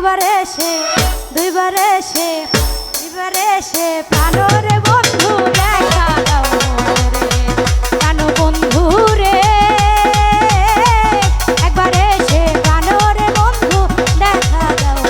একবার এসে দুইবার এসে তিনবার এসে প্রাণরে বন্ধু দেখা দাও রে, প্রাণ বন্ধু রে। একবার এসে প্রাণরে বন্ধু দেখা দাও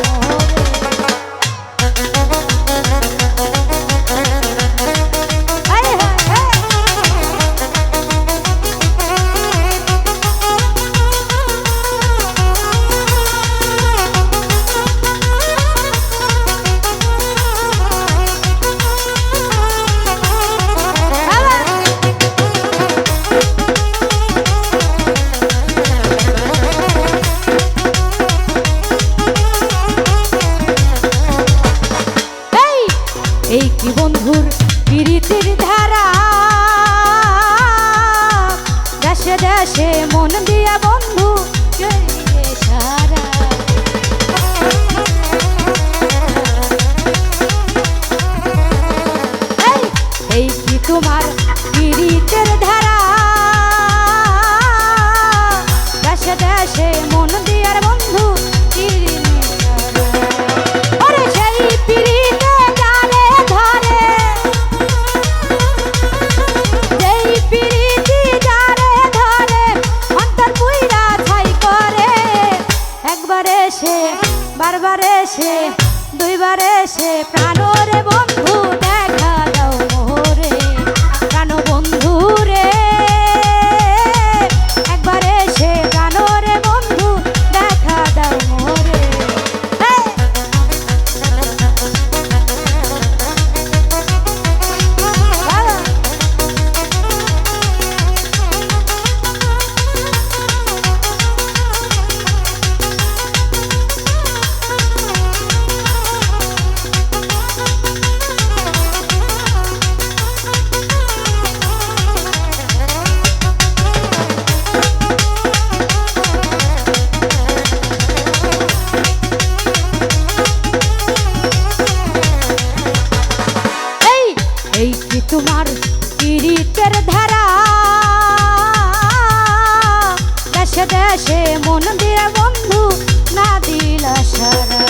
এই কি বন্ধুর প্রীতির ধারা, দেশে দেশে মন দিয়া বন্ধু জড়িয়ে সারা। এই কি তোমার প্রীতির ধারা, দেশে দেশে মন দিয়ার বন্ধু জড়িয়ে সারা। ওরে সেই প্রীতি বারবার এসে দুইবার এসে প্রাণরে বন্ধু দেখা দাও মোরে, প্রাণ বন্ধু রে। একবার এসে প্রাণরে বন্ধু দেখা দাও মোরে। এই কি তোমার প্রীতির ধারা, দেশে দেশে মন দিয়া বন্ধু না দিলা সারা।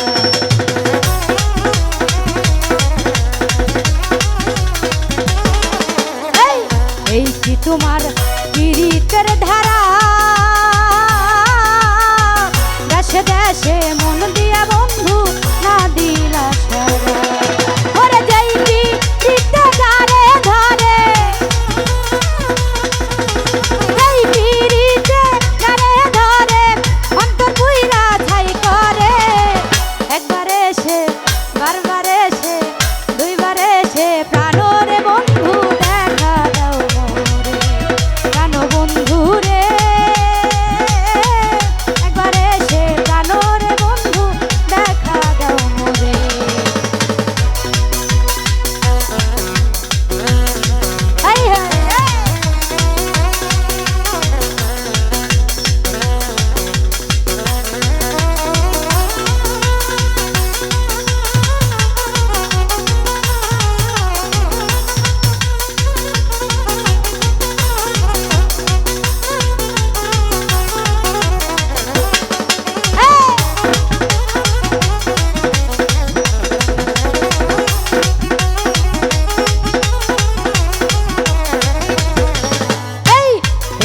এই কি তোমার প্রীতির ধারা, দেশে দেশে মন দিয়া বন্ধু না দিলা সারা। ওরে যাইবি বারবার এসে দুইবার এসে প্রাণরে বন্ধু দেখা দাও মোরে, প্রাণ বন্ধু রে। একবার এসে প্রাণরে বন্ধু দেখা দাও মোরে।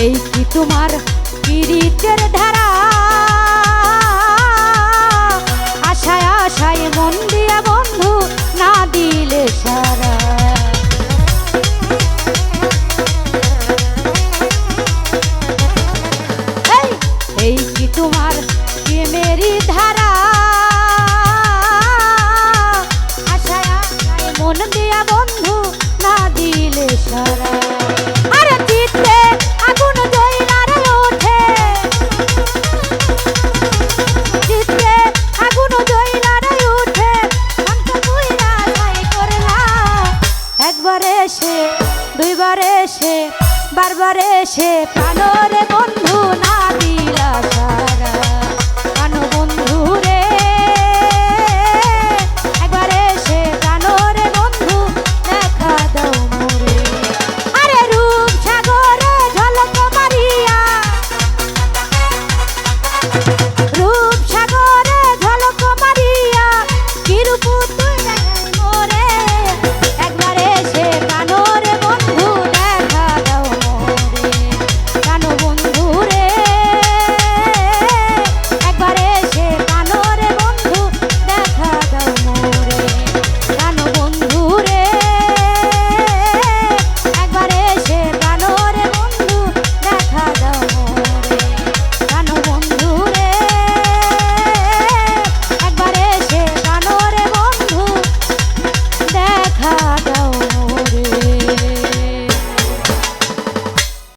এই কি তোমার প্রীতির ধারা, আশায় আশায় মন দিয়া বন্ধু না দিলে সারা। এই কি তোমার প্রেমেরই ধারা, আশায় আশায় মন দিয়া বন্ধু না দিলে সারা। আরে চিত্তে আগুন জ্বলারে ওঠে, চিত্তে আগুন জ্বলারে ওঠে, অন্তর পুইরা ছাই করলা। একবার এসে দুইবার এসে বারবার এসে প্রাণরে বন্ধু